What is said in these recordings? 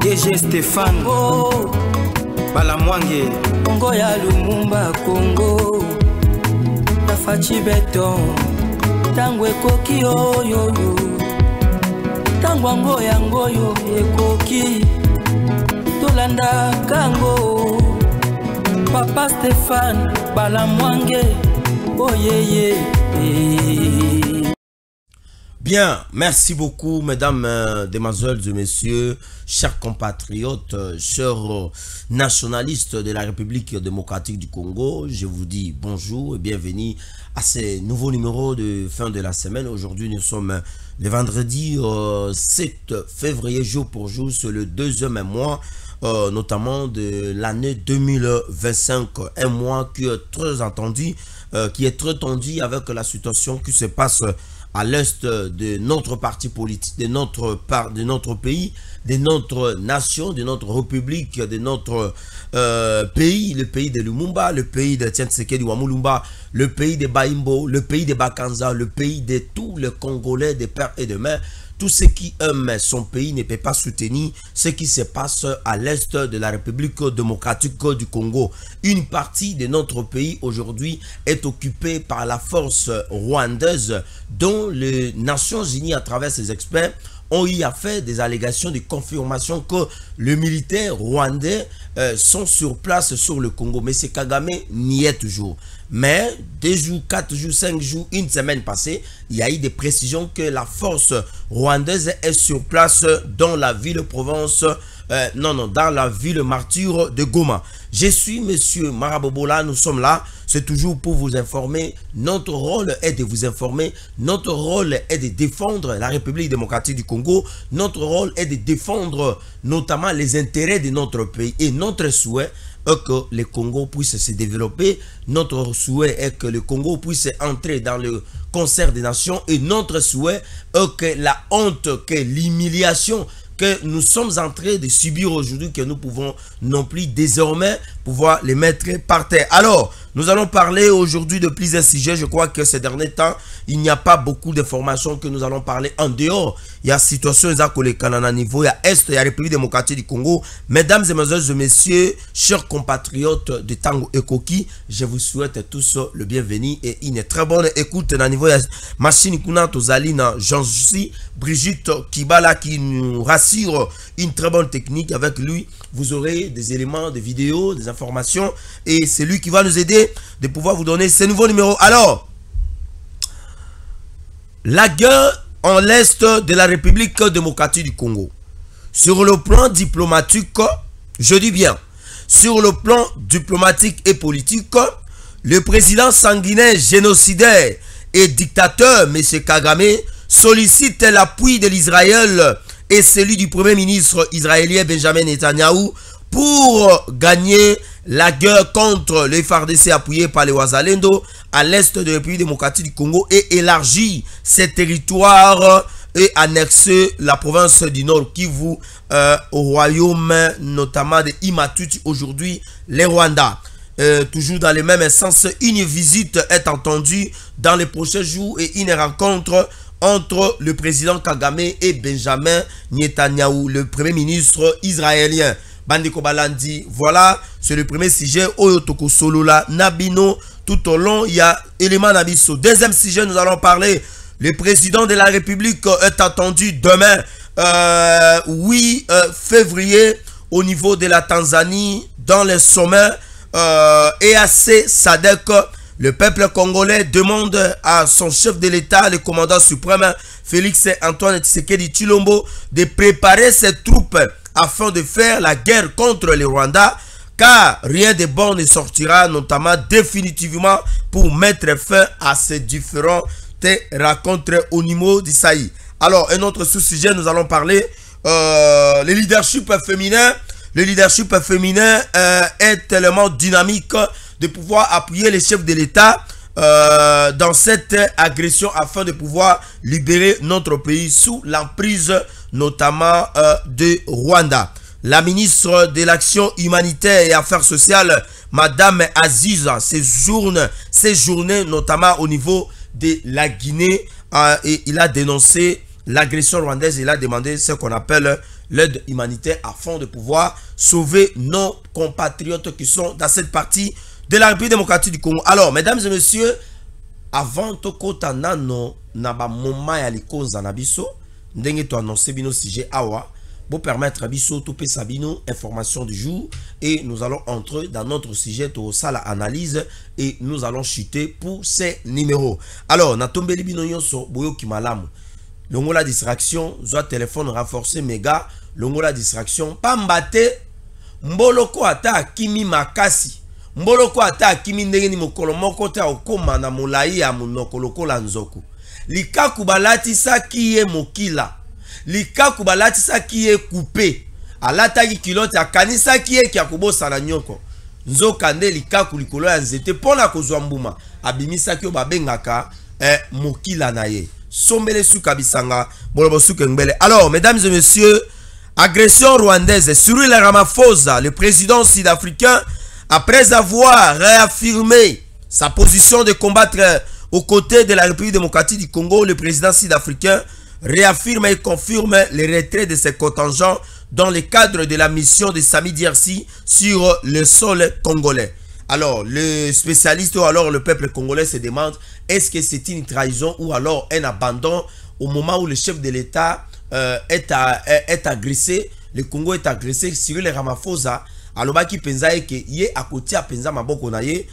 DG Stéphane Balamwange Congo ya Lumumba Congo Tafachi Beton Tango ekoki oyo Tango ango yango yo ekoki Tolanda kango Papa Stéphane Balamwange Oh yeah. Bien, merci beaucoup mesdames, demoiselles et messieurs, chers compatriotes, chers nationalistes de la République démocratique du Congo. Je vous dis bonjour et bienvenue à ce nouveau numéro de fin de la semaine. Aujourd'hui, nous sommes le vendredi 7 février, jour pour jour, c'est le deuxième mois, notamment de l'année 2025. Un mois qui est très attendu, qui est très tendu avec la situation qui se passe à l'est de notre parti politique, de notre pays, de notre nation, de notre république, de notre pays, le pays de Lumumba, le pays de Tshisekedi Wamulumba, le pays de Baimbo, le pays de Bakanza, le pays de tous les Congolais de père et de mère. Tous ceux qui aiment son pays ne peuvent pas soutenir ce qui se passe à l'est de la République démocratique du Congo. Une partie de notre pays aujourd'hui est occupée par la force rwandaise dont les Nations Unies à travers ses experts ont eu à faire des allégations de confirmation que les militaires rwandais sont sur place sur le Congo. Mais c'est Kagame n'y est toujours. Mais 2 jours, 4 jours, 5 jours, une semaine passée, il y a eu des précisions que la force rwandaise est sur place dans la ville-province, dans la ville martyre de Goma. Je suis monsieur Marabobola, nous sommes là, c'est toujours pour vous informer. Notre rôle est de vous informer, notre rôle est de défendre la République démocratique du Congo, notre rôle est de défendre notamment les intérêts de notre pays et notre souhait que le Congo puisse se développer. Notre souhait est que le Congo puisse entrer dans le concert des nations et notre souhait est que la honte, que l'humiliation que nous sommes en train de subir aujourd'hui, que nous pouvons non plus désormais pouvoir les mettre par terre. Alors, nous allons parler aujourd'hui de plusieurs sujets. Je crois que ces derniers temps, il n'y a pas beaucoup d'informations que nous allons parler en dehors. Il y a situation au Canada niveau, il y a Est, il y a République démocratique du Congo. Mesdames et mesdemoiselles et messieurs, chers compatriotes de Tango et Koki, je vous souhaite tous le bienvenu et une très bonne écoute dans le niveau de machine Kuna Tozalina Jean-Jussi, Brigitte Kibala qui nous rassure une très bonne technique. Avec lui, vous aurez des éléments, des vidéos, des informations et c'est lui qui va nous aider de pouvoir vous donner ces nouveaux numéros. Alors, la guerre en l'est de la République démocratique du Congo. Sur le plan diplomatique, je dis bien, sur le plan diplomatique et politique, le président sanguinaire, génocidaire et dictateur, M. Kagame, sollicite l'appui de l'Israël et celui du premier ministre israélien Benjamin Netanyahu pour gagner la guerre contre les FARDC appuyés par les Wazalendo à l'est de la République démocratique du Congo et élargir ses territoires et annexer la province du Nord Kivu au royaume notamment de Imatuti, aujourd'hui les Rwandais. Toujours dans le même sens, une visite est entendue dans les prochains jours et une rencontre entre le président Kagame et Benjamin Netanyahu, le premier ministre israélien. Bandeko Balandi, voilà, c'est le premier sujet. Oyotoko Solola, Nabino, tout au long, il y a élément Nabiso. Deuxième sujet, nous allons parler. Le président de la République est attendu demain, 8 février, au niveau de la Tanzanie, dans les sommets EAC SADC. Le peuple congolais demande à son chef de l'État, le commandant suprême, Félix Antoine Tshisekedi Tshilombo, de préparer ses troupes afin de faire la guerre contre les Rwandais, car rien de bon ne sortira, notamment définitivement pour mettre fin à ces différentes rencontres au niveau d'Issaï. Alors, un autre sous-sujet, nous allons parler le leadership féminin. Le leadership féminin est tellement dynamique de pouvoir appuyer les chefs de l'État dans cette agression afin de pouvoir libérer notre pays sous l'emprise notamment de Rwanda. La ministre de l'Action humanitaire et Affaires sociales, Madame Aziza, séjourne notamment au niveau de la Guinée et il a dénoncé l'agression rwandaise. Il a demandé ce qu'on appelle l'aide humanitaire afin de pouvoir sauver nos compatriotes qui sont dans cette partie de la République démocratique du Congo. Alors, mesdames et messieurs, avant de kota nano na ba moment ya likonza na biso ndenge to annoncer bino sujet awa pour permettre à biso to pesa bino information du jour et nous allons entrer dans notre sujet to sala analyse et nous allons chuter pour ces numéros. Alors, na tombeli bino nyonso boyo kimalamu. Longola distraction, soit téléphone renforcé méga, longola distraction, pambate mboloko ata kimi makasi. Mboloko ata kimi ndenge ni mokolo moko ta okoma na molai ya monoko lokola nzoku. Likaku balati sa kiye mokila. Likaku balati sa kiye coupe. Alata ki kilote akanisa kiye kia kubosa na nyoko. Nzoka nde likaku likolo ya nzete pona kozwa mbuma. Abimisa kyo babengaka mokila na ye. Sombele suka bisanga bolobo suka ngbele. Alors, mesdames et messieurs, agression rwandaise. Cyril Ramaphosa, le président sud-africain, après avoir réaffirmé sa position de combattre aux côtés de la République démocratique du Congo, le président sud-africain réaffirme et confirme le retrait de ses contingents dans le cadre de la mission de Sami Diarsi sur le sol congolais. Alors, le spécialiste ou alors le peuple congolais se demande, est-ce que c'est une trahison ou alors un abandon au moment où le chef de l'État est agressé, le Congo est agressé, Cyril Ramaphosa, alobaki penza eke ye akoti a penza maboko na ye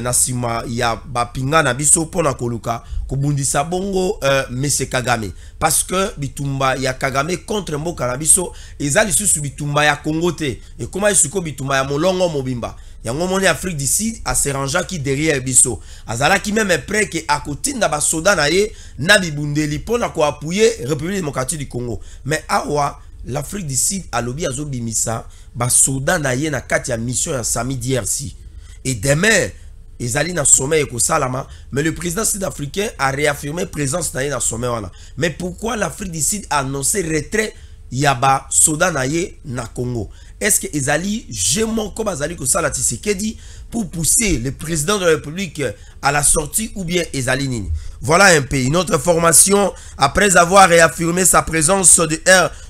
na sima ya bapinga na biso pona koluka kubundisa bongo Mese Kagame parce que bitumba ya Kagame contre mboka na biso ezali susu bitumba ya Congo te et comment isuko bitumba ya molongo mobimba yango moni Afrique du Sud a se rangea qui derrière biso azala ki même près que akoti na ba soda na ye na bibundeli pona ko appuyer République démocratique du Congo mais awa l'Afrique du Sud a lobby azo bimisa ba soda na ye na kati ya mission ya Sami Diarsi et demain ezali na sommet ko salama mais le président sud-africain a réaffirmé présence na ye na sommet wana mais pourquoi l'Afrique du Sud a annoncé retrait ya ba soda na ye na Congo? Est-ce que ezali jemon comme azali ko sala Tshisekedi pour pousser le président de la République à la sortie ou bien ezali nini? Voilà un peu une autre formation après avoir réaffirmé sa présence de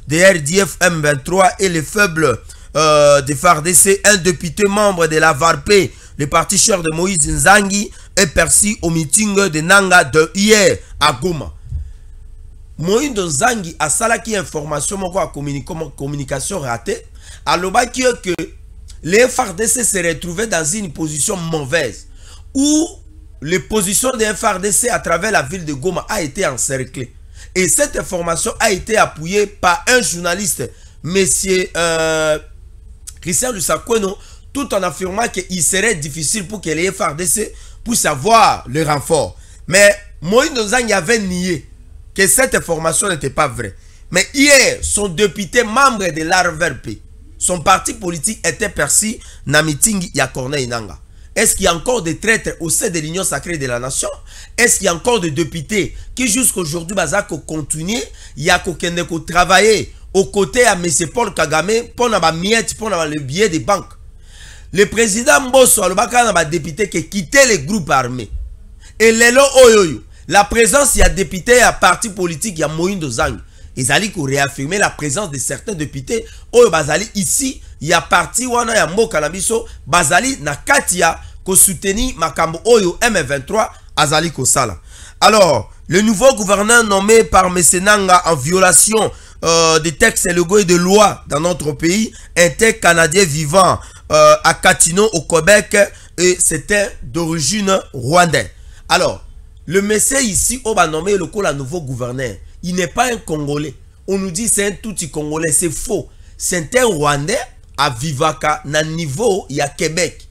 RDF M23 et les faibles de FARDC, un député membre de la VARP, le parti cher de Moïse Nzangi, est perçu au meeting de Nanga de hier à Goma. Moïse Nzangi a salaki information moko communication ratée, a l'obaki que les FARDC se retrouvaient dans une position mauvaise où les positions des FARDC à travers la ville de Goma a été encerclée. Et cette information a été appuyée par un journaliste, monsieur Christian Lusakweno, tout en affirmant qu'il serait difficile pour que les FARDC puissent avoir le renfort. Mais Moïse Nzangi avait nié que cette information n'était pas vraie. Mais hier, son député membre de l'ARVRP, son parti politique était perçu dans le meeting ya Corneille Nanga. Est-ce qu'il y a encore des traîtres au sein de l'Union sacrée de la nation? Est-ce qu'il y a encore des députés qui jusqu'à aujourd'hui continuent à travailler aux côtés de M. Paul Kagame pour le billet des banques? Le président Mbosso a député qui quittait les groupes armés. Et la présence il y a députés à parti politique, il y a Moïse Nzangi. Ils allaient réaffirmer la présence de certains députés. Ici, il y a parti wana ya mboka na biso bazali na katia ko soutenir makambo oyo M23 azali ko sala. Alors, le nouveau gouverneur nommé par M. Nanga en violation des textes légaux et de lois dans notre pays était canadien vivant à Katino au Québec et c'était d'origine rwandaise. Alors, le monsieur ici on va nommer le nouveau gouverneur. Il n'est pas un Congolais. On nous dit c'est un touti Congolais, c'est faux. C'est un Rwandais à Vivaka na niveau il y a Québec.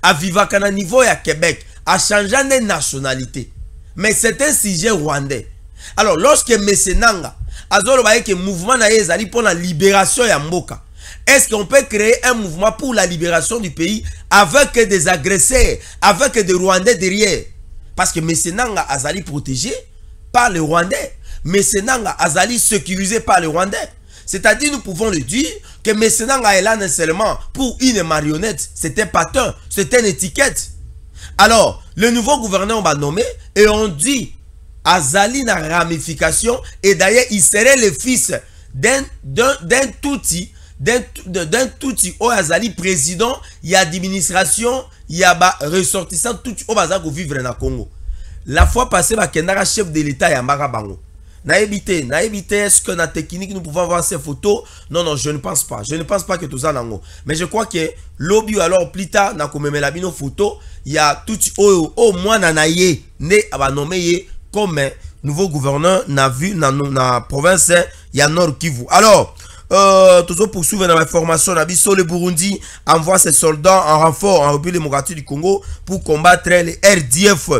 À Vivaka na niveau il y a Québec. A changé de nationalité. Mais c'est un sujet rwandais. Alors lorsque M. Nanga azolo ba que mouvement na ezali pour la libération ya mboka. Est-ce qu'on peut créer un mouvement pour la libération du pays avec des agresseurs, avec des Rwandais derrière? Parce que M. Nanga azali protégé par les Rwandais. M. Nanga azali sécurisé par les Rwandais. C'est-à-dire, nous pouvons le dire que M. Nanga est là non seulement pour une marionnette, c'est un patin, c'est une étiquette. Alors, le nouveau gouverneur va nommer et on dit Azali na ramification et d'ailleurs il serait le fils d'un touti au azali président, il y a administration, il y a ressortissant tout au bazar pour vivre na Congo. La fois passée, bakendara chef de l'État ya mbaka bango. Na évité, est-ce que na technique nous pouvons voir ces photos? Non, je ne pense pas. Je ne pense pas que tout ça nango. Mais je crois que lobby alors plus tard na komemela bino photo, il y a tout au moins nanaye ne aba nommé comme nouveau gouverneur na vu na province ya Nord Kivu. Alors toujours poursuivre dans la formation d'Abisso, le Burundi envoie ses soldats en renfort en République démocratique du Congo pour combattre les RDF.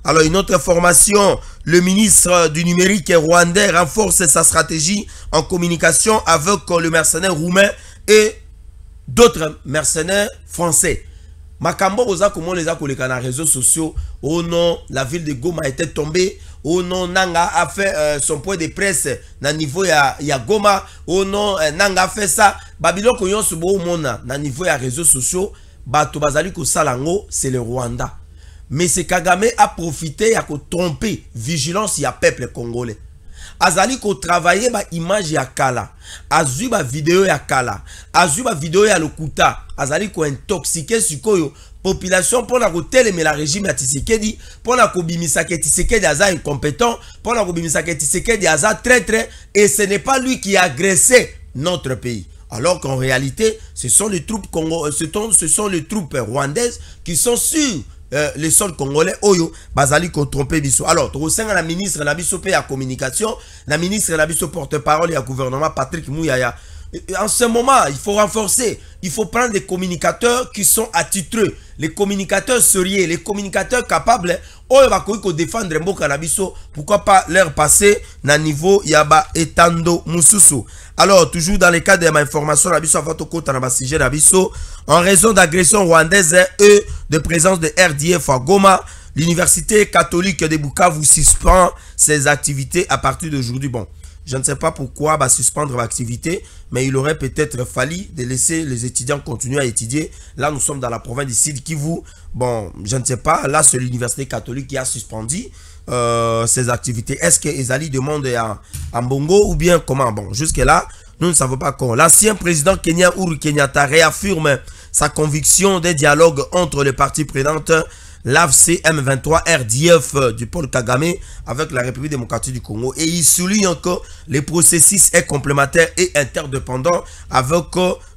Alors une autre information, le ministre du numérique rwandais renforce sa stratégie en communication avec le mercenaire roumain et d'autres mercenaires français. Makambo boza comment les a collés dans les réseaux sociaux. Oh non, la ville de Goma était tombée. Oh non, Nanga a fait son point de presse na niveau ya Goma. Oh non, Nanga a fait ça. Babylon koyon subo mona na niveau ya réseaux sociaux. Bato bazali ko salango, c'est le Rwanda. Mais c'est Kagame a profité à tromper vigilance ya peuple congolais. Azali ko travailler ba image ya kala. Azui ba vidéo ya kala. Azui ba vidéo ya lokuta. Azali ko intoxiquer sikoyo population pour la mais la régime ya Tshisekedi pour la kobimisa ke Tshisekedi aza incompétent pour la kobimisa ke Tshisekedi aza traître et ce n'est pas lui qui a agressé notre pays. Alors qu'en réalité, ce sont les troupes ce sont les troupes rwandaises qui sont sur les sols congolais oyo bazali ko tromper biso. Alors to senga la ministre na biso pe ya communication, la ministre na biso porte-parole ya gouvernement Patrick Mouyaya. En ce moment, il faut renforcer, il faut prendre des communicateurs qui sont attitreux, les communicateurs sérieux, les communicateurs capables oyo bakoki ko défendre mboka na biso, pourquoi pas leur passer na niveau yaba etando mususu. Alors toujours dans les cas de ma information na biso avant to kota na ba sujet na biso, en raison d'agression rwandaise et de présence de RDF à Goma, l'université catholique de Bukavu suspend ses activités à partir d'aujourd'hui. Bon, je ne sais pas pourquoi suspendre l'activité, mais il aurait peut-être fallu de laisser les étudiants continuer à étudier. Là, nous sommes dans la province du Sud Kivu. Bon, je ne sais pas. Là, c'est l'université catholique qui a suspendu ses activités. Est-ce que Ezali demande à Mbongo ou bien comment? Bon, jusque-là, nous ne savons pas quand. L'ancien président kenyan Uhuru Kenyatta réaffirme sa conviction des dialogues entre les parties prenantes, l'AFC M23 RDF du Paul Kagame avec la République démocratique du Congo. Et il souligne que le processus est complémentaire et interdépendant avec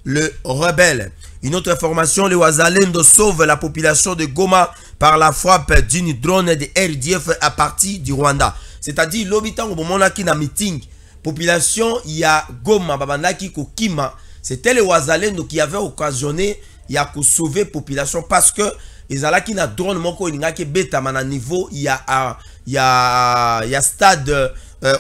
le rebelle. Une autre information, les Ouazalendo sauvent la population de Goma par la frappe d'une drone de RDF à partir du Rwanda. C'est-à-dire, l'habitant au moment qui na meeting, population, il y a Goma, Babandaki, Kokima, c'était les Ouazalendo qui avaient occasionné, il y a sauver la population parce que ezalaki na drone moko elingaki beta mana niveau il y a stade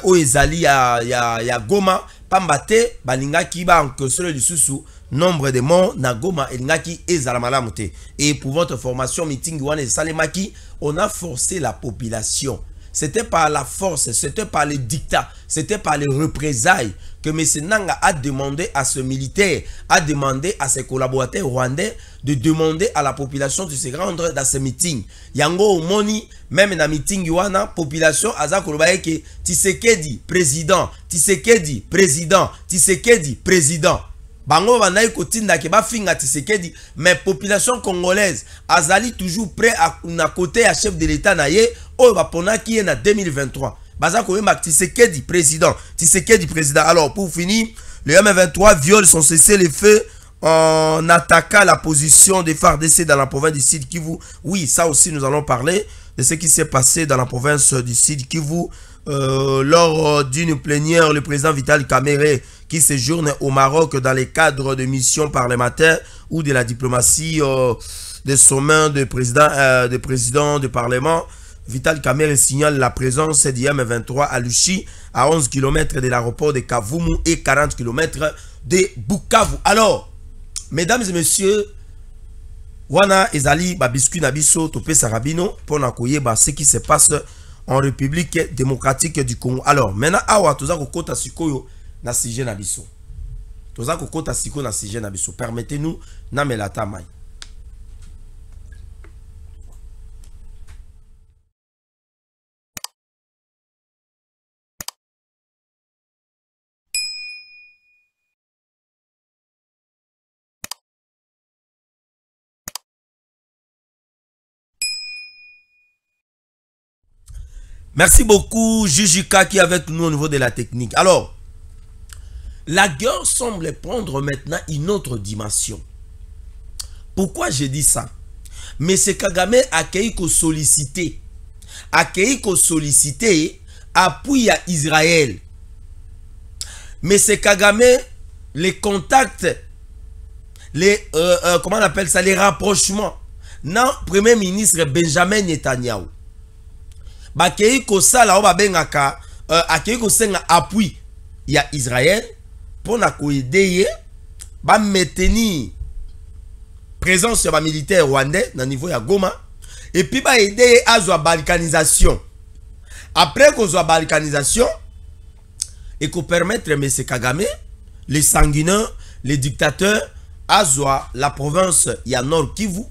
o ezali ya Goma pambate balingaki ba enkosolo lisusu nombre de morts na Goma elingaki ezala malamu te. Et pour votre formation meeting wana salemaki, on a forcé la population. C'était par la force, c'était par les dictats, c'était par les représailles que M. Nanga a demandé à ce militaire, a demandé à ses collaborateurs rwandais de demander à la population de se rendre dans ce meeting. Yango Moni, même dans le meeting, la population a dit que Tshisekedi président, Tshisekedi président, Tshisekedi président. Bango banayi kotinda ke ba finga Tshisekedi, mais population congolaise azali toujours prêt à na côté à chef de l'état na ye o ba pona ki en 2023. Baza ko yema Tshisekedi président, Tshisekedi président. Alors pour finir, le M23 viole son cessez-le-feu en attaquant la position des FARDC dans la province du Sud Kivu. Oui, ça aussi nous allons parler de ce qui s'est passé dans la province du Sud Kivu. Lors d'une plénière, le président Vital Kamerhe qui séjourne au Maroc dans le cadre de missions parlementaires ou de la diplomatie des sommets de présidents de parlement, Vital Kamerhe signale la présence du M23 à Luchi, à 11 km de l'aéroport de Kavumu et 40 km de Bukavu. Alors, mesdames et messieurs, wana ezali ba biscuit na biso topé sarabino pour na koyeba ce qui se passe en République démocratique du Congo. Alors, maintenant, awa toza kokota sikoyo na sujet na biso. Toza kokota sikoyo na sujet na biso. Permettez-nous na melata mai. Merci beaucoup, Jujika, qui est avec nous au niveau de la technique. Alors, la guerre semble prendre maintenant une autre dimension. Pourquoi je dis ça? Mais c'est Kagame a sollicité appui à Israël. Mais c'est Kagame, les contacts, les comment on appelle ça, les rapprochements. Non, Premier ministre Benjamin Netanyahu. Bakeiko sala oba bengaka akeiko senga appui ya Israël pour na ko aider ba maintenir présence ya ba militaire rwandais na niveau ya Goma et puis ba aider à la balkanisation. Après qu'on soit balkanisation et qu'on permettre M. Kagame, les sanguinants, les dictateurs à la province ya Nord Kivu,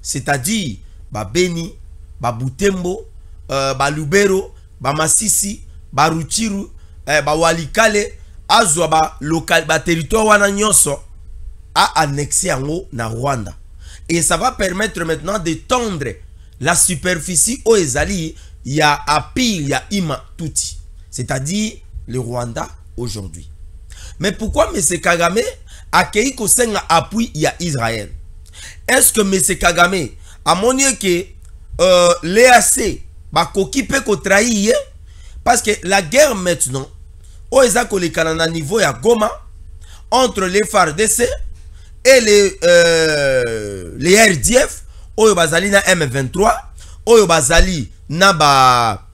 c'est-à-dire ba Beni, ba Butembo, ba Lubero, ba Masisi, ba Ruchiru, ba Walikale, azwa ba local, ba territoire wana nyonso a annexé en na Rwanda. Et ça va permettre maintenant d'étendre la superficie au Ezali, il y a Apil, il y a Ima Tuti, c'est-à-dire le Rwanda aujourd'hui. Mais pourquoi M. Kagame a créé un appui à Israël? Est-ce que M. Kagame a montré que l'EAC va trahir? Parce que la guerre maintenant, au Canada niveau à Goma, entre les FARDC et les RDF, au Bazali na M23, au Bazali naba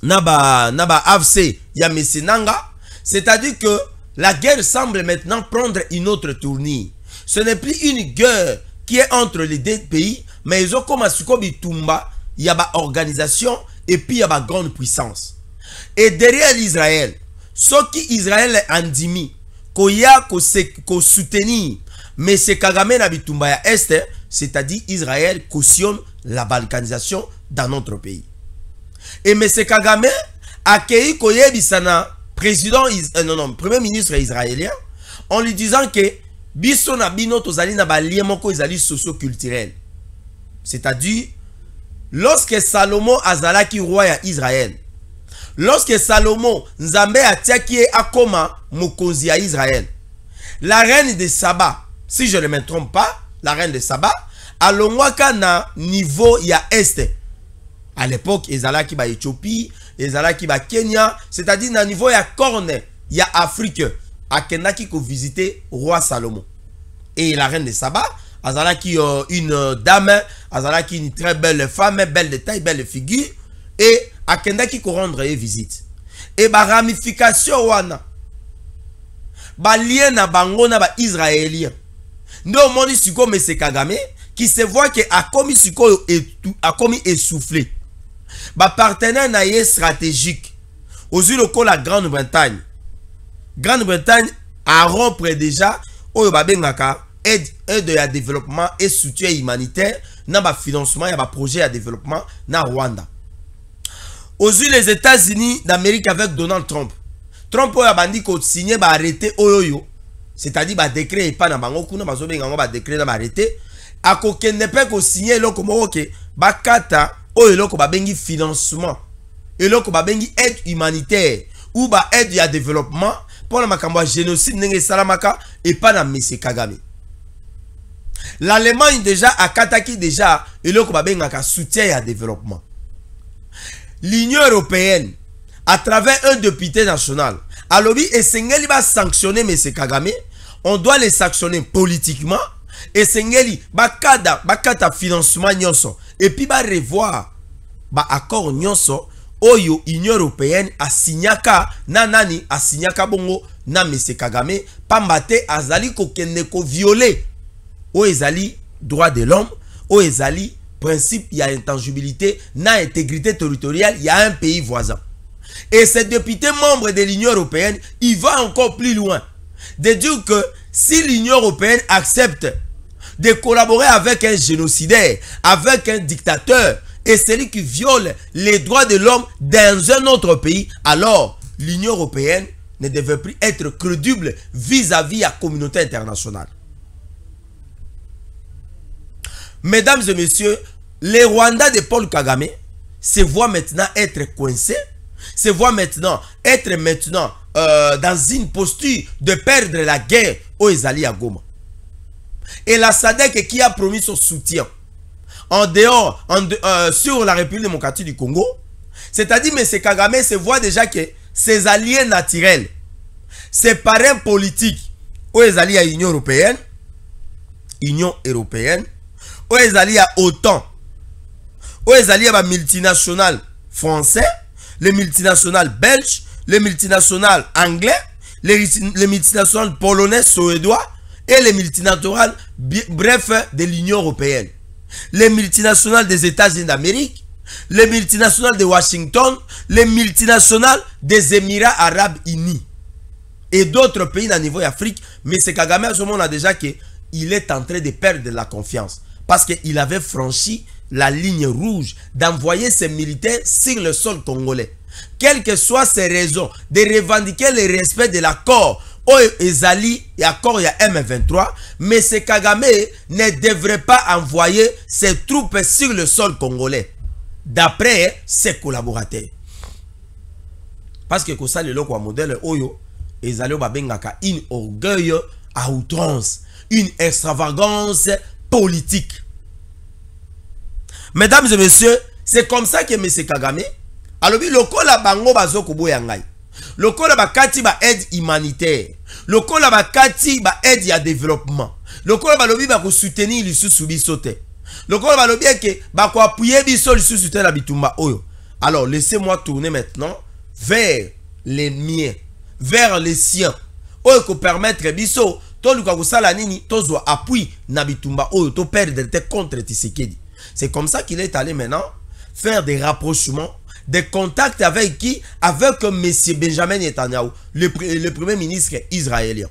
AFC Yamesinanga, c'est-à-dire que la guerre semble maintenant prendre une autre tournure. Ce n'est plus une guerre qui est entre les deux pays, mais ils ont comme à Sukobitumba, il y a une organisation et puis il y a une grande puissance. Et derrière l'Israël, ce qui Israël est endimi, qu'il y a qu'on soutenir, mais c'est Kagame na bitumba ya Est, c'est-à-dire Israël cautionne la balkanisation dans notre pays. Et M. Kagame a accueilli Koyebisana, premier ministre israélien, en lui disant que biso na bino tozali na ba lien moko ezali socio-culturel. C'est-à-dire, lorsque Salomon azalaki roi ya Israël, lorsque Salomon Nzambe atiaki akoma mokonzi ya Israël, la reine de Saba, si je ne me trompe pas, la reine de Saba, alongwaka na niveau ya Est. À l'époque, ezalaki ba Éthiopie, ezalaki ba Kenya, c'est-à-dire na niveau ya Corne, ya Afrique, akendaki ko visiter roi Salomon. Et la reine de Saba, azalaki une dame, azalaki une très belle femme, belle de taille, belle de figure, et akendaki ko rendre visite. Et ba ramification wana, ba lien na bango na ba Israélien. Nous moni siko M. Kagame qui se voit que a commis siko a commis essoufflé. Ba partenaire na ye stratégique aux yeux de la Grande-Bretagne. Grande-Bretagne a rompre déjà au babengaka aide à développement et soutien humanitaire na ba financement et ba projet à développement na Rwanda. Aux yeux des États-Unis d'Amérique avec Donald Trump. Trump a bandi ko signé ba arrêté oyoyo, c'est-à-dire ba décret et pas na bango kuna bazobenga ba décret na ba arrêté a ko kende pe ko signé loko moko ke ba kata oyo loko ba bengi financement et loko ba bengi aide humanitaire ou ba aide à développement pour la makambo génocide nenge salamaka et pas na M. Kagame. L'Allemagne déjà a kataki déjà et loko ba benga soutien à développement. L'Union européenne à travers un député national, à lobby et Sengeli va sanctionner M. Kagame, on doit les sanctionner politiquement et Sengeli bakata financement nyonso et puis va revoir ba accord nyonso oyo Union européenne a signaka nanani a signaka bongo na M. Kagame pambate azali ko kende ko violer o ezali droit de l'homme o ezali principe il y a intangibilité na intégrité territoriale il y a un pays voisin. Et ce député membre de l'Union européenne, il va encore plus loin. De dire que si l'Union européenne accepte de collaborer avec un génocidaire, avec un dictateur, et celui qui viole les droits de l'homme dans un autre pays, alors l'Union européenne ne devait plus être crédible vis-à-vis de la communauté internationale. Mesdames et messieurs, les Rwandais de Paul Kagame, se voit maintenant être coincé, se voit maintenant être dans une posture de perdre la guerre aux Ezali à Goma. Et la SADC qui a promis son soutien en dehors, sur la République démocratique du Congo, c'est-à-dire M. Kagame se voit déjà que ses alliés naturels, ses parrains politiques, aux Ezali à Union Européenne, aux Ezali à OTAN, aux Ezali à multinationales français, les multinationales belges, les multinationales anglais, les multinationales polonais, suédois et les multinationales, bref, de l'Union Européenne. Les multinationales des États-Unis d'Amérique, les multinationales de Washington, les multinationales des Émirats Arabes Unis et d'autres pays dans le niveau d'Afrique. Mais c'est Kagame à ce moment-là déjà qu'il est en train de perdre la confiance parce qu'il avait franchi la ligne rouge d'envoyer ses militaires sur le sol congolais. Quelles que soient ses raisons de revendiquer le respect de l'accord Ezali et accord il y a M23, mais ce Kagame ne devrait pas envoyer ses troupes sur le sol congolais d'après ses collaborateurs. Parce que ça le loko modèle Oyo Ezali babengaka une orgueil à outrance, une extravagance politique. Mesdames et messieurs, c'est comme ça que M. Kagame alobi lokola bango bazoko boya ngai. Lokola bakati ba aide humanitaire. Lokola bakati ba aide ya développement. Lokola balobi ba ko soutenir lisusu biso te. Lokola balobi ke ba ko appuyer biso lisusu te na bitumba oyo. Alors laissez-moi tourner maintenant vers les miens, vers les siens. Oyo ko permettre biso to luka ko sala nini tozwa appui na bitumba oyo to perdre te contre Tshisekedi. C'est comme ça qu'il est allé maintenant faire des rapprochements, des contacts avec qui? Avec M. Benjamin Netanyahu, le premier ministre israélien.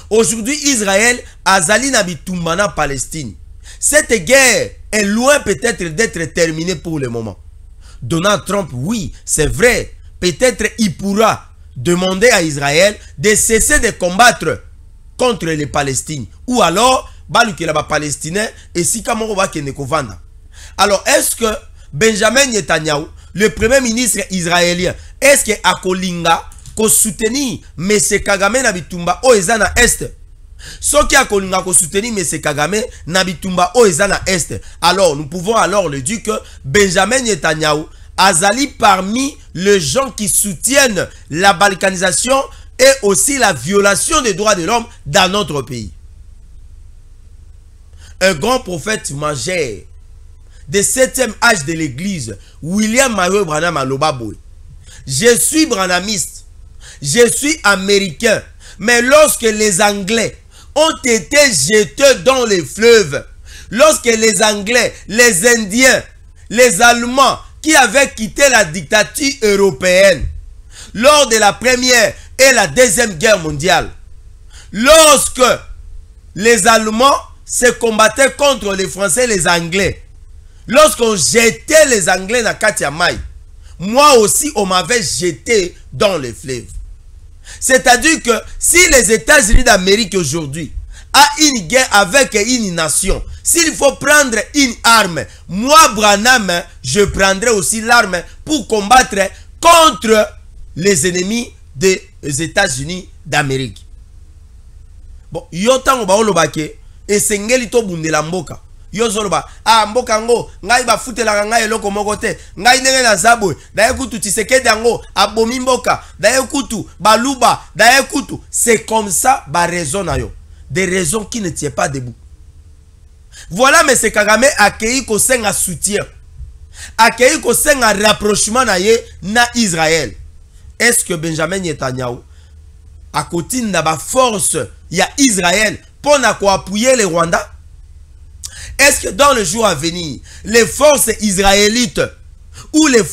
Aujourd'hui, Israël a zali na bitumbana Palestine. Cette guerre est loin peut-être d'être terminée pour le moment. Donald Trump, oui, c'est vrai, peut-être il pourra demander à Israël de cesser de combattre contre les Palestiniens. Ou alors, balukela ba Palestinais et si kamoro ba kende kovanda. Alors, est-ce que Benjamin Netanyahu, le premier ministre israélien, est-ce que akolinga ko soutenir M. Kagame na bitumba o ezana est? Soki akolinga ko soutenir M. Kagame na bitumba o ezana est. Alors, nous pouvons alors le dire que Benjamin Netanyahu azali parmi les gens qui soutiennent la balkanisation et aussi la violation des droits de l'homme dans notre pays. Un grand prophète majeur de 7e âge de l'église, William Marion Branham Alobaboy. Je suis branhamiste, je suis américain, mais lorsque les Anglais ont été jetés dans les fleuves, lorsque les Anglais, les Indiens, les Allemands qui avaient quitté la dictature européenne lors de la première et la deuxième guerre mondiale, lorsque les Allemands se combattaient contre les Français et les Anglais, lorsqu'on jetait les Anglais dans Katia Mai, moi aussi on m'avait jeté dans les fleuves. C'est-à-dire que si les États-Unis d'Amérique aujourd'hui a une guerre avec une nation, s'il faut prendre une arme, moi Branham, je prendrai aussi l'arme pour combattre contre les ennemis des États-Unis d'Amérique. Bon, yotango baolobake esengeli to bundela mboka. Yozoloba mboka ngo ngai ba futela ngai eloko moko te. Ngai ndenge na zabwe, daye kutu Tshisekedi yango abomi mboka, daye kutu baluba, daye kutu. C'est comme ça ba raison na yo. Des raisons qui ne tiennent pas debout. Voilà M. Kagame accueilli ko senga soutien. Accueilli ko senga rapprochement na ye na Israël. Est-ce que Benjamin Netanyahu a côté na ba force ya Israël pour appuyer les Rwandais? Est-ce que dans le jour à venir, les forces israélites ou les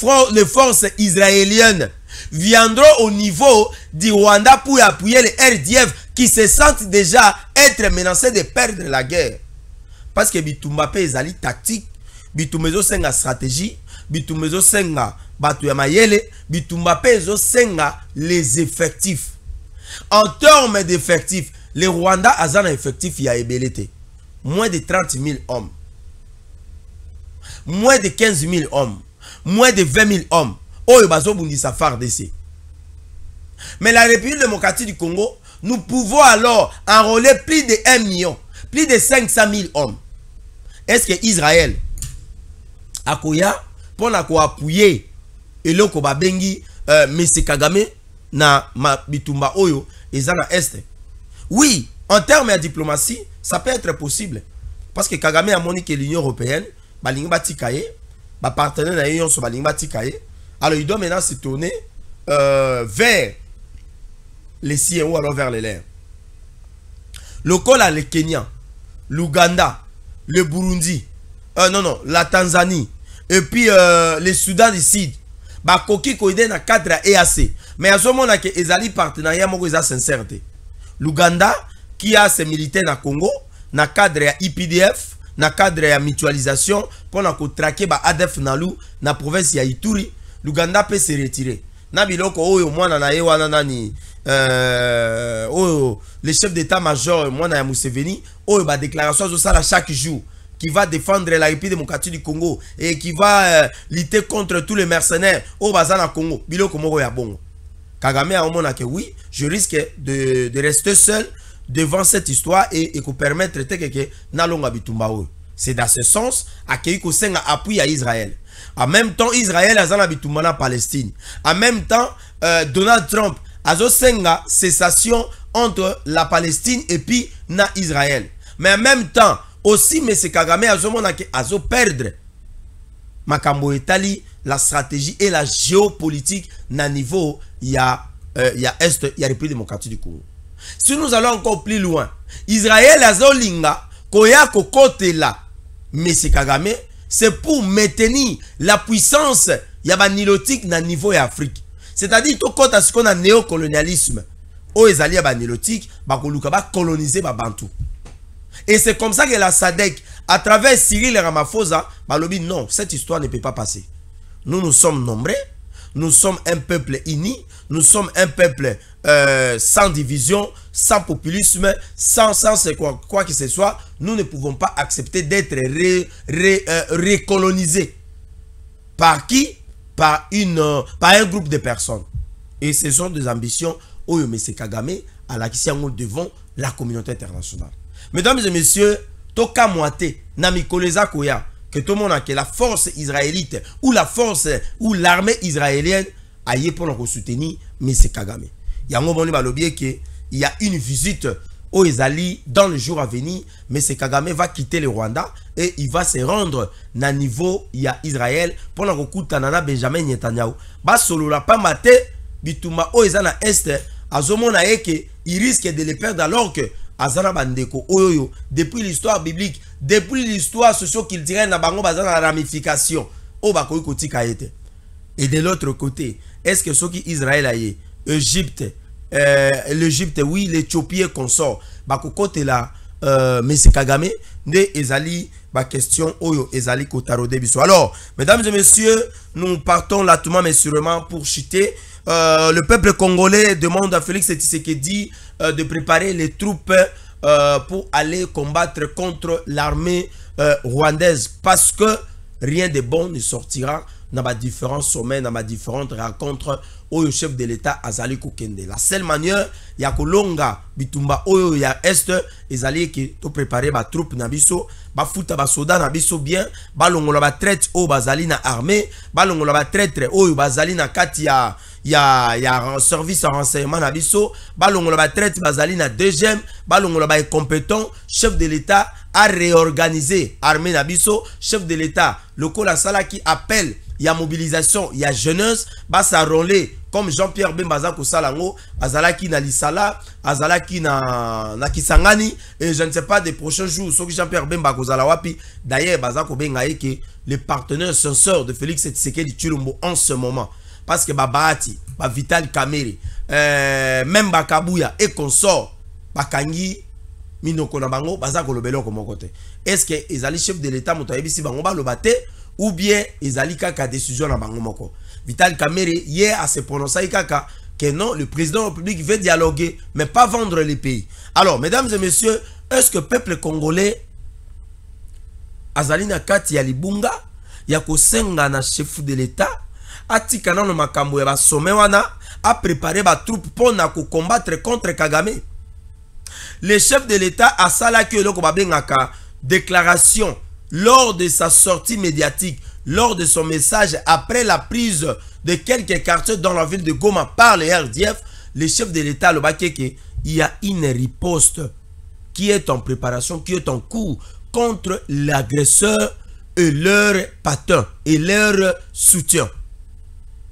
forces israéliennes viendront au niveau du Rwanda pour appuyer les RDF qui se sentent déjà être menacés de perdre la guerre? Parce que bitumba pe ezali tactique, bitumba ezo senga stratégie, bitumba ezo senga batu ya mayele, bitumba pe ezo senga les effectifs. En termes d'effectifs, le Rwanda a un effectif ya ebelete. Moins de 30 000 hommes. Moins de 15 000 hommes. moins de 20 000 hommes. Oh, bazo bundisa FARDC. Mais la République démocratique du Congo, nous pouvons alors enrôler plus de 1 million, plus de 500 000 hommes. Est-ce que Israël a koya pour appuyer et le Kobabengi M. Kagame na bitumba oyo et na est? Oui, en termes de diplomatie, ça peut être possible. Parce que Kagame a moni que l'Union européenne, balingi batikaye, ba partenaire na yon so balingi batikaye. Alors il doit maintenant se tourner vers les siens ou alors vers les leurs. Le Kola, le Kenya, l'Ouganda, le Burundi, la Tanzanie, et puis le Soudan du Sud, bah koki koide na cadre EAC. Mais à ce moment-là, que ezali partenariat moko eza sincérité. L'Ouganda qui a ses militaires na Congo, na cadre ya IPDF, na cadre ya mutualisation pour na traquer ba ADF nalu na province ya Ituri, l'Ouganda peut se retirer. Na biloko oyo mwana na ye wana nani oyo le chef d'état-major mwana ya Museveni oyo ba déclaration zo sala chaque jour qui va défendre la République démocratique du Congo et qui va lutter contre tous les mercenaires au bazana Congo. Biloko moko ya bongo. Kagame a omona que oui, je risque de rester seul devant cette histoire et qu'on permettre que nalonga bitumba oyo. C'est dans ce sens accueilli ko senga appui à Israël. En même temps, Israël a zana bitumba na Palestine. En même temps, Donald Trump a zo senga cessation entre la Palestine et puis na Israël. Mais en même temps, aussi, M. Kagame a zo perdre makambo etali la stratégie et la géopolitique na niveau il y a est, il y a République démocratique du Congo. Si nous allons encore plus loin, Israël a zo linga koya ko kote la M. Kagame, c'est pour maintenir la puissance nilotique na niveau ya Afrique. C'est-à-dire tout compte à ce qu'on a néocolonialisme. O ezali ya nilotique ba koluka ba coloniser ba Bantu. Et c'est comme ça que la SADC, à travers Cyril Ramaphosa, balobi non, cette histoire ne peut pas passer. Nous sommes nombreux, nous sommes un peuple uni, nous sommes un peuple sans division, sans populisme, sans quoi que ce soit. Nous ne pouvons pas accepter d'être recolonisés. Par qui? Par un groupe de personnes. Et ce sont des ambitions Oyo M. Kagame à la question devant la communauté internationale. Mesdames et messieurs, toka moite na mikoleza koya que tout le monde a que la force israélite ou la force ou l'armée israélienne aille pour nous soutenir M. Kagame. Il y a un moment balobi que il y a une visite au Ezali dans le jour à venir. M. Kagame va quitter le Rwanda et il va se rendre na niveau il y a Israël pour nous kuta nana Benjamin Netanyahu. Ba solo la pas maté bituma o ezana est azomona que il risque de le perdre alors que Azana Bandeko oyoyo depuis l'histoire biblique, depuis l'histoire socio-culturelle na bango bazana ramification o bakoyi kotika ete. Et de l'autre côté, est-ce que ceux qui Israël aye, Égypte, l'Égypte oui, l'Éthiopie consort, bako kote la M. Kagame ne ezali ba question oyo ezali kotarode biso. Alors, mesdames et messieurs, nous partons lentement mais sûrement pour chuter. Le peuple congolais demande à Félix Tshisekedi de préparer les troupes pour aller combattre contre l'armée rwandaise parce que rien de bon ne sortira dans ma différents sommets, dans ma différentes rencontres au chef de l'État Azali Kokende. La seule manière, il y a Kolonga, Bitumba, Oyo, il y a Est, Ezali qui to préparer ma troupe nabiso, ba futa ba soda nabiso bien, ba longola ba traite au bazali na armée, ba longola ba traite au bazali na kati ya un service en renseignement nabiso, ba longola ba traite bazali na deuxième, ba longola ba compétent, chef de l'État a réorganisé armée nabiso, chef de l'État, le Kola Sala qui appelle il y a mobilisation, il y a jeunesse, bah ça relais comme Jean-Pierre Bembaza Kosalango, Azalaki na Lisala, Azalaki na Kisangani, et je ne sais pas des prochains jours, sauf que Jean-Pierre Bemba Kozalawapi, d'ailleurs, Bazako Bengaye, que les partenaires sincères de Félix Tshisekedi Tshilombo en ce moment, parce que Babati, Vital Kamerhe, même Bakabouya et consort, Bakangi, Minoko Nabango, Bazako Lobelo comme côté. Est-ce que les alliés chefs de l'État Moutayebi Bango ba lobate ou bien ils alliés kaka décision na bango moko. Vital Kamerhe hier a se prononcé kaka que non, le président de la République veut dialoguer mais pas vendre les pays. Alors, mesdames et messieurs, est-ce que le peuple congolais Azali na kati ya libunga, ya kosenga na chef de l'État atika na makambo ya ba sommet wana a préparé ba troupe pour na ko combattre contre Kagame. Le chef de l'État a sala que le bengaka déclaration lors de sa sortie médiatique, lors de son message après la prise de quelques quartiers dans la ville de Goma par le RDF. Le chef de l'État le bakeke, il y a une riposte qui est en préparation, qui est en cours contre l'agresseur et leur patron et leur soutien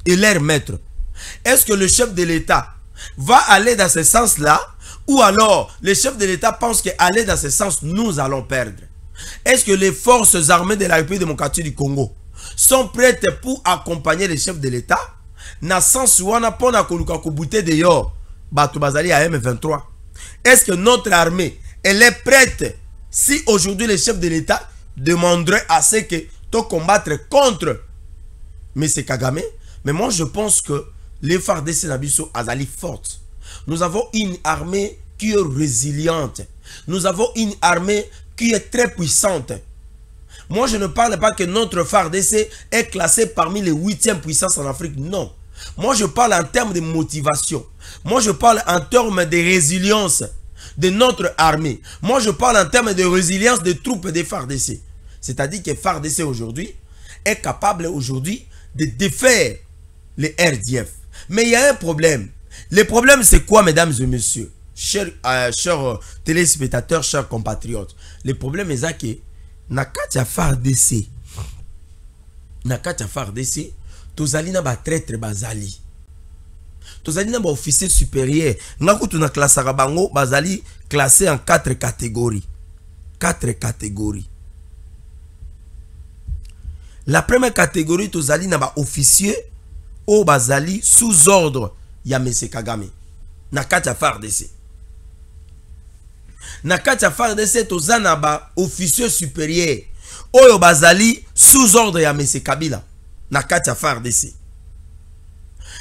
et leur maître. Est-ce que le chef de l'État va aller dans ce sens-là, ou alors le chef de l'État pense qu'aller dans ce sens, nous allons perdre? Est-ce que les forces armées de la République démocratique du Congo sont prêtes pour accompagner le chef de l'État? Na sens wana pona koluka ko bouté dehors bato bazali à M23. Est-ce que notre armée elle est prête si aujourd'hui le chef de l'État demanderait à ce que tu combattre contre M. Kagame? Mais moi je pense que les FARDC Nabiso azali forte. Nous avons une armée qui est résiliente. Nous avons une armée qui est très puissante. Moi, je ne parle pas que notre FARDC est classé parmi les 8e puissances en Afrique. Non. Moi, je parle en termes de motivation. Moi, je parle en termes de résilience de notre armée. Moi, je parle en termes de résilience des troupes des FARDC. C'est-à-dire que FARDC aujourd'hui est capable aujourd'hui de défaire les RDF. Mais il y a un problème. Le problème, c'est quoi, mesdames et messieurs, chers téléspectateurs, chers compatriotes? Le problème est que Nakatia FARDC, tozali na ba traître bazali, tozali na ba officier supérieur, ngakutu na classe bango bazali classé en 4 catégories. 4 catégories. La première catégorie, tozali na ba officier au bazali sous ordre ya M. Kagame. Nakatia FARDC. Nakatia FARDC tozana ba officier supérieur oyo bazali sous ordre ya M. Kabila. Nakatia FARDC.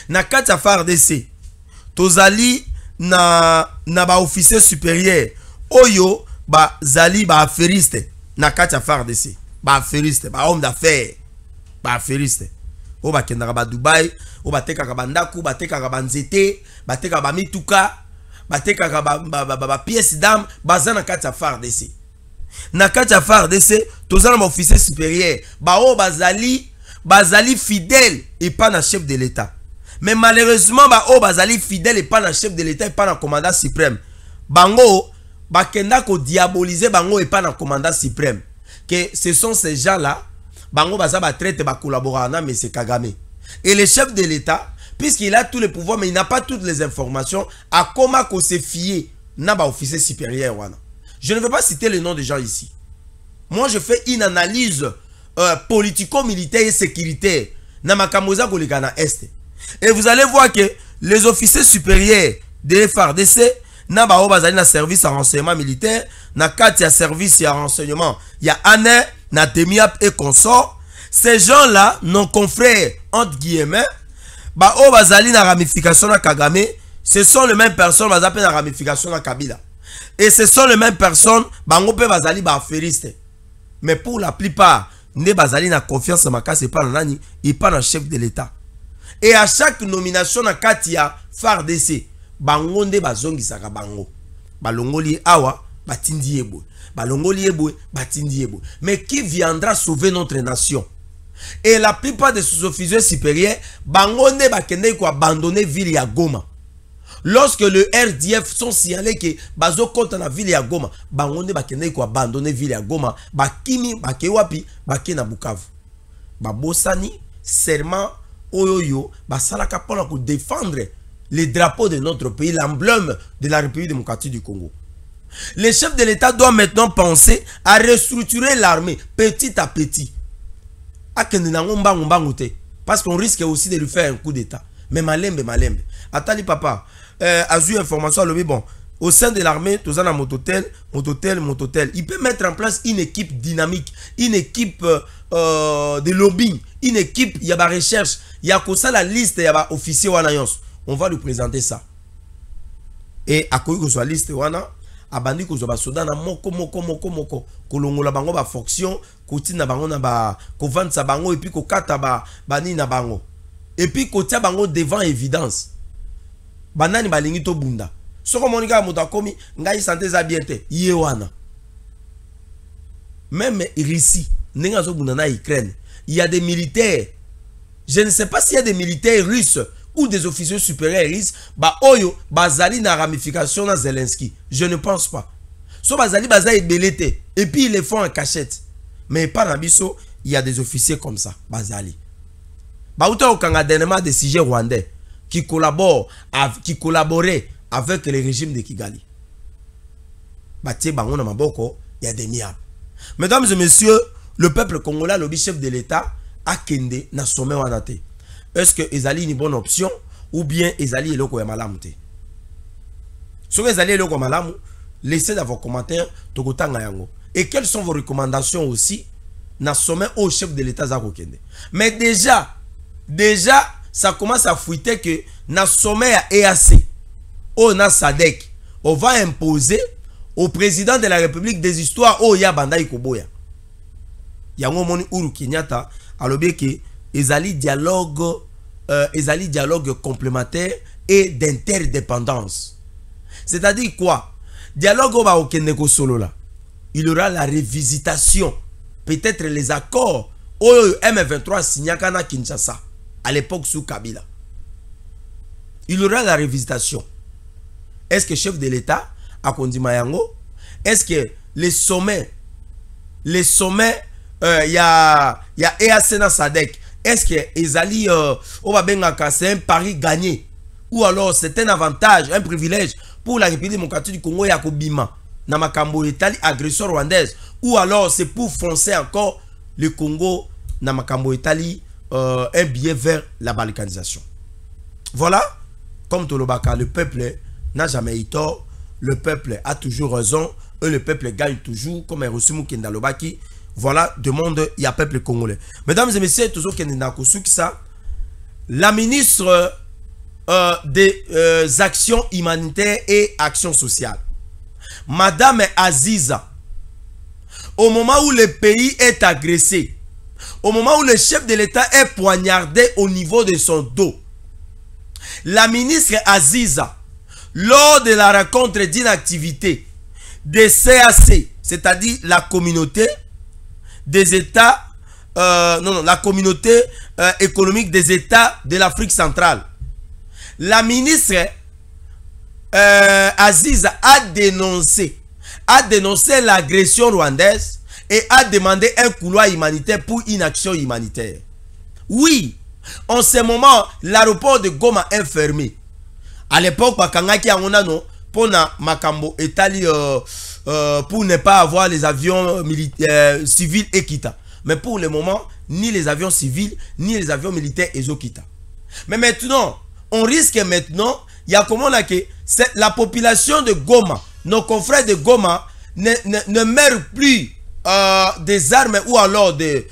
Nakatia FARDC tozali na ba officier supérieur oyo bazali ba affairiste. Nakatia FARDC. Ba affairiste, ba homme d'affaires. Ba affairiste. O ba kendaka ba Dubai, o ba tekaka ba ndaku, ba tekaka ba nzete, ba tekaka ba mituka, ba tekaka ba pièce d'armes, baza na kati ya FARDC. Na kati ya FARDC, tozana ba officier supérieur, ba o bazali fidèle et pas na chef de l'État. Mais malheureusement ba o bazali fidèle et pas na chef de l'État et pas na commandant suprême. Bango ba kenda ko diaboliser bango et pas na commandant suprême. Que ce sont ces gens-là bango baza ba traite ba collaborer na M. Kagame. Et le chef de l'État, puisqu'il a tous les pouvoirs mais il n'a pas toutes les informations, à comment qu'on se fier na ba officier supérieur wana. Je ne veux pas citer le nom des gens ici. Moi je fais une analyse politico-militaire et sécuritaire na makamoza kolikana est. Et vous allez voir que les officiers supérieurs de FARDC na ba bazali na service à renseignement militaire, na kati ya service à renseignement, il y a ANE, na Demiap et consort. Ces gens-là, nos confrères, entre guillemets, ba o bazali na ramification na Kagame, ce sont les mêmes personnes bazapé na ramification na Kabila. Et ce sont les mêmes personnes, bango pe bazali ba affairiste. Mais pour la plupart, ne bazali na confiance en maka c'est pas na nani, et pas na chef de l'État. Et à chaque nomination na katia FARDC, bango nde bazongi saka bango. Balongoli awa, batindi ebo. Balongoli ebo, batindi ebo. Mais qui viendra sauver notre nation? Et la plupart des sous-officiers supérieurs, bango nde bakende ko abandonner ville ya Goma. Lorsque le RDF sont signalés que bazo compte na ville ya Goma, bango nde bakende ko abandonner ville ya Goma, bakimi bakewapi, bakena Bukavu. Babosani serment oyoyo, basalaka pona ko défendre les drapeaux de notre pays, l'emblème de la République démocratique du Congo. Le chef de l'État doit maintenant penser à restructurer l'armée petit à petit. Parce qu'on risque aussi de lui faire un coup d'État. Mais malembe. Attali papa, Azu information à bon. Au sein de l'armée, tous en mototel. Il peut mettre en place une équipe dynamique, une équipe de lobbying, une équipe, il y a la recherche, il y a comme ça la liste, il y a officier ou anayons. On va lui présenter ça. Et à quoi que soit liste wana, abandi ko zoba soda na moko kolongola bango ba fonction kotina bango na ba ko vendre bango et puis ko kata bani na bango et puis ko tia bango devant évidence banani balingi to bunda soko monika moto akomi ngai santé za bien te yewana même Russie nenga zo bunda na Ukraine il y a des militaires, je ne sais pas s'il y a des militaires russes ou des officiers supérieurs russes, oyo bazali na ramification na Zelensky. Je ne pense pas. So bazali bazali belete et puis ils les font en cachette. Mais pas na biso, il y a des officiers comme ça, bazali. Uta okanga dernièrement des sujets rwandais qui collaboraient avec le régime de Kigali. Batie bango na maboko, il y a des miables. Mesdames et messieurs, le peuple congolais, le chef de l'État, a kende na sommet wanate. Est-ce que Ezali une bonne option ou bien Ezali est loko ya malamu te? Si Ezali est loko malamu, laissez dans vos commentaires tokotanga yango. Et quelles sont vos recommandations aussi na sommet au chef de l'État za kende? Mais déjà ça commence à fuiter que na sommet à EAC, au na SADC, on va imposer au président de la République des histoires au ya banda ikoboya. Yango moni Uhuru Kenyatta alobi ke ezali dialogue complémentaire et d'interdépendance. C'est-à-dire quoi? Dialogue au Keneko solo là. Il y aura la révisitation, peut-être les accords au M23 signaka na Kinshasa à l'époque sous Kabila. Il y aura la révisitation. Est-ce que chef de l'État a conduit Mayango? Est-ce que les sommets y a EAC na SADC, est-ce que Ezali c'est un pari gagné ou alors c'est un avantage, un privilège pour la République démocratique du Congo ya kobima na makambo etali agression rwandaise, ou alors c'est pour foncer encore le Congo na makambo etali un billet vers la balkanisation. Voilà, comme Tolobaka, le peuple n'a jamais eu tort, le peuple a toujours raison et le peuple gagne toujours, comme reçu Mukenda Lobaki. Voilà, demande, il y a peuple congolais. Mesdames et messieurs, toujours la ministre des actions humanitaires et actions sociales, Madame Aziza, au moment où le pays est agressé, au moment où le chef de l'État est poignardé au niveau de son dos, la ministre Aziza, lors de la rencontre d'une activité des CAC, c'est-à-dire la communauté des États, la communauté économique des États de l'Afrique centrale. La ministre Aziza a dénoncé l'agression rwandaise et a demandé un couloir humanitaire pour une action humanitaire. Oui, en ce moment, l'aéroport de Goma est fermé. À l'époque, Bakangaki Angonano, pour na Makambo Etali, pour ne pas avoir les avions militaires civils et Kita. Mais pour le moment, ni les avions civils, ni les avions militaires et Kita. Mais maintenant, on risque maintenant, il y a comment là que la population de Goma, nos confrères de Goma, ne meurent plus des armes ou alors des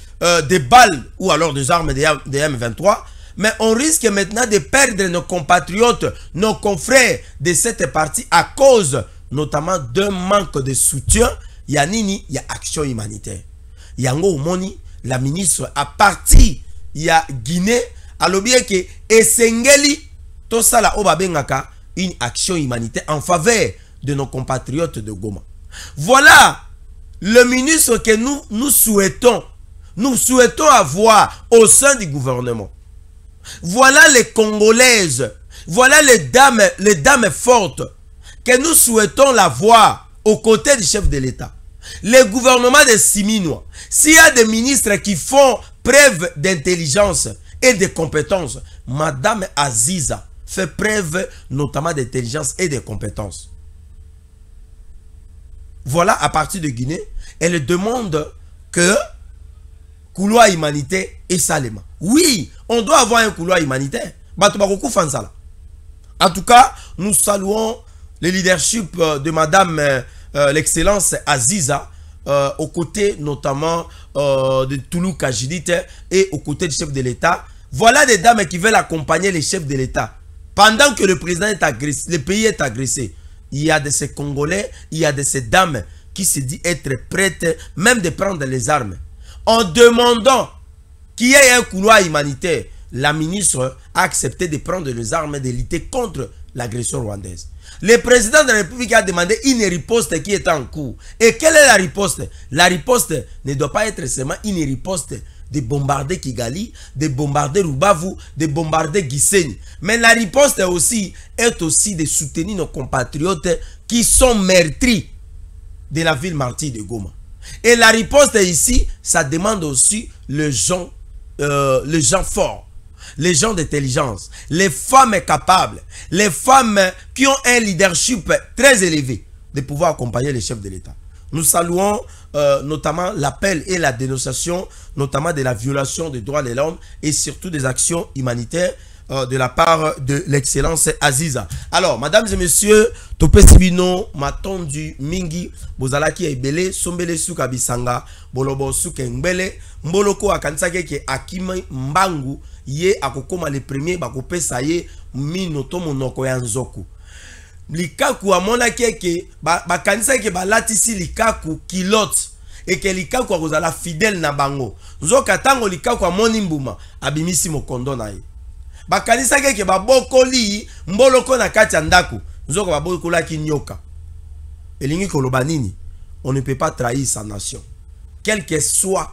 balles ou alors des armes des M23. Mais on risque maintenant de perdre nos compatriotes, nos confrères de cette partie à cause notamment d'un manque de soutien. Il y a nini, il y a action humanitaire. Yango Moni, la ministre, à partir, il y a Guinée, à l'objet que Esengeli, tout ça là, Obabengaka, une action humanitaire en faveur de nos compatriotes de Goma. Voilà le ministre que nous souhaitons avoir au sein du gouvernement. Voilà les Congolaises, voilà les dames fortes que nous souhaitons la voir aux côtés du chef de l'État. Le gouvernement des Siminois, s'il y a des ministres qui font preuve d'intelligence et de compétences, Madame Aziza fait preuve notamment d'intelligence et de compétences. Voilà, à partir de Guinée, elle demande que couloir humanitaire et Salema. Oui, on doit avoir un couloir humanitaire. En tout cas, nous saluons le leadership de Madame l'excellence Aziza, aux côtés notamment de Toulou Kajidite et aux côtés du chef de l'État. Voilà des dames qui veulent accompagner les chefs de l'État. Pendant que le président est agressé, le pays est agressé. il y a de ces Congolais, il y a de ces dames qui se disent être prêtes même de prendre les armes. En demandant qu'il y ait un couloir humanitaire, la ministre a accepté de prendre les armes et de lutter contre l'agression rwandaise. Le président de la République a demandé une riposte qui est en cours. Et quelle est la riposte? La riposte ne doit pas être seulement une riposte de bombarder Kigali, de bombarder Rubavu, de bombarder Gisenyi. Mais la riposte est aussi de soutenir nos compatriotes qui sont meurtris de la ville martyre de Goma. Et la riposte ici, ça demande aussi les gens forts, les gens d'intelligence, les femmes capables, les femmes qui ont un leadership très élevé de pouvoir accompagner les chefs de l'État. Nous saluons notamment l'appel et la dénonciation, notamment de la violation des droits de l'homme et surtout des actions humanitaires de la part de l'excellence Aziza. Alors, mesdames et messieurs, Topé Sibino, Matondu Mingi, Bozalaki Ebele, Sombele Suka Bisanga, Bolobo Suke Mbele, Mboloko Akansake ke Akima Mbangu, Ye Akokoma le premier, Bakope Saye, Minoto Monoko Yanzoku. Likaku amona keke, Bakanisa ke balatisi Likaku kilote, et que Likaku akozala fidèle na bango. Nzoka tango Likaku amoni mbuma, abimisi mokondo na ye. Bakanisa ke babokoli mboloko na kati ya ndako nzoko babokola ki nyoka elingi koloba nini. On ne peut pas trahir sa nation, quel que soit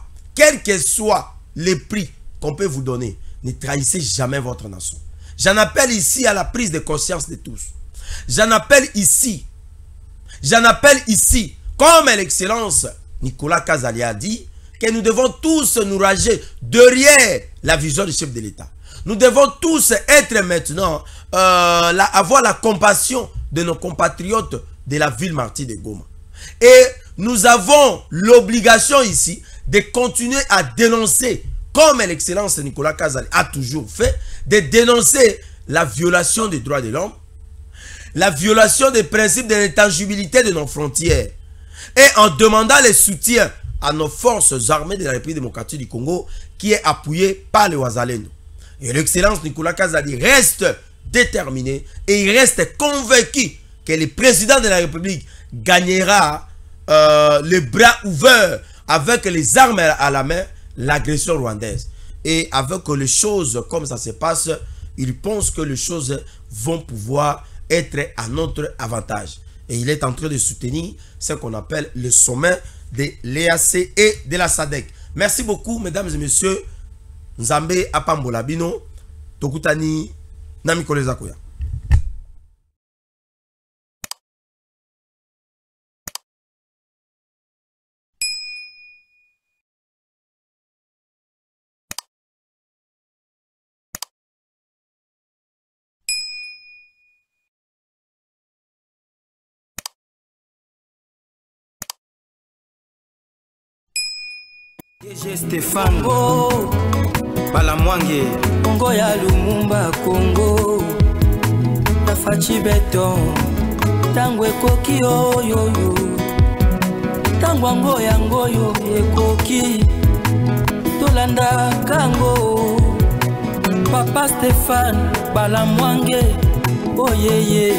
le prix qu'on peut vous donner. Ne trahissez jamais votre nation. J'en appelle ici à la prise de conscience de tous. J'en appelle ici comme l'excellence Nicolas Kazali a dit, que nous devons tous nous ranger derrière la vision du chef de l'État. Nous devons tous être maintenant, avoir la compassion de nos compatriotes de la ville martyre de Goma. Et nous avons l'obligation ici de continuer à dénoncer, comme l'excellence Nicolas Kazali a toujours fait, de dénoncer la violation des droits de l'homme, la violation des principes de l'intangibilité de nos frontières, et en demandant le soutien à nos forces armées de la République démocratique du Congo, qui est appuyée par les Wazalendo. Et l'excellence Nicolas Kazali reste déterminé et il reste convaincu que le président de la République gagnera le bras ouvert avec les armes à la main l'agression rwandaise. Et avec les choses comme ça se passe, il pense que les choses vont pouvoir être à notre avantage. Et il est en train de soutenir ce qu'on appelle le sommet de l'EAC et de la SADC. Merci beaucoup, mesdames et messieurs. Nzambe apambola bino tokutani na mikolo zakoya. Stéphane Balamwange Congo ya Lumumba Congo Tafachi Beton Tango ekoki oyoyo Tango ngoyo ekoki Tolanda kango Papa Stéphane Balamwange Oyeye